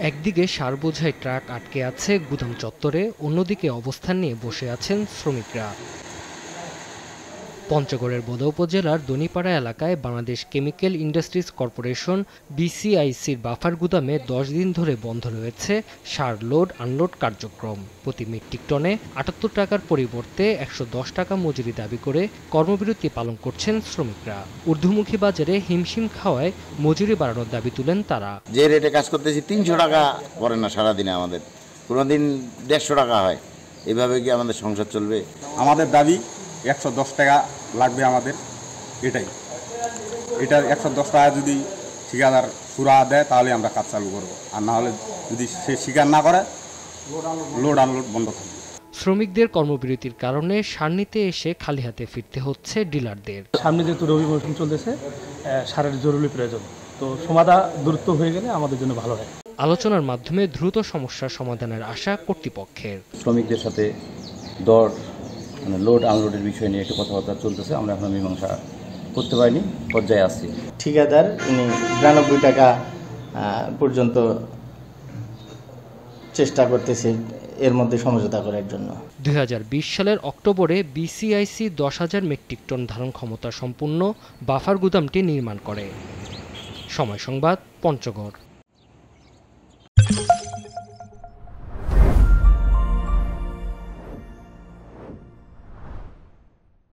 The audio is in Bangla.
একদিকে সার বোঝাই ট্রাক আটকে আছে গুদাম চত্বরে, অন্যদিকে অবস্থান নিয়ে বসে আছেন শ্রমিকরা। পঞ্চগড়ের বোদা উপজেলার দনিপাড়া এলাকায় বাংলাদেশ কেমিক্যাল ইন্ডাস্ট্রিজ কর্পোরেশন বিসিআইসির বাফার গুদামে 10 দিন ধরে বন্ধ রয়েছে সার লোড আনলোড কার্যক্রম। প্রতি মেট্রিক টনে 78 টাকার পরিবর্তে 110 টাকা মজুরি দাবি করে কর্মবিরতি পালন করছেন শ্রমিকরা। ঊর্ধ্বমুখী বাজারে হিমশিম খাওয়ায় মজুরি বাড়ানোর দাবি তুলেন তারা। যে রেটে কাজ করতেছি 300 টাকা পড়ে না সারাদিনে, আমাদের কোনোদিন 150 টাকা হয়। এভাবে কি আমাদের সংসার চলবে? আমাদের দাবি 110 টাকা লাগবে আমাদের, এটার 110 টাকা যদি ঠিকাদার সুরা দেয় তাহলে আমরা কাজ চালু করবো, আর না হলে যদি সে স্বীকার না করে লোড আনলোড বন্ধ থাকবে। শ্রমিকদের কর্মবিরতির কারণে সার নিতে এসে খালি হাতে ফিরতে হচ্ছে ডিলারদের। সামনে যেহেতু রবি মৌসুম চলতেছে, সারের জরুরি প্রয়োজন, তো সমাধা দ্রুত হয়ে গেলে আমাদের জন্য ভালো হয়। আলোচনার মাধ্যমে দ্রুত সমস্যার সমাধানের আশা কর্তৃপক্ষের। শ্রমিকদের সাথে দর লোড আনলোডের বিষয় নিয়ে একটু কথাবার্তা চলতেছে, আমরা এখন মীমাংসা করতে পারিনি, পর্যায়ে আসছি। ঠিকাদার উনি 92 টাকা পর্যন্ত চেষ্টা করতেছে এর মধ্যে সমঝোতা করার জন্য। 2020 সালের অক্টোবরে বিসিআইসি 10,000 মেট্রিক টন ধারণ ক্ষমতা সম্পন্ন বাফার গুদামটি নির্মাণ করে। সময় সংবাদ, পঞ্চগড়।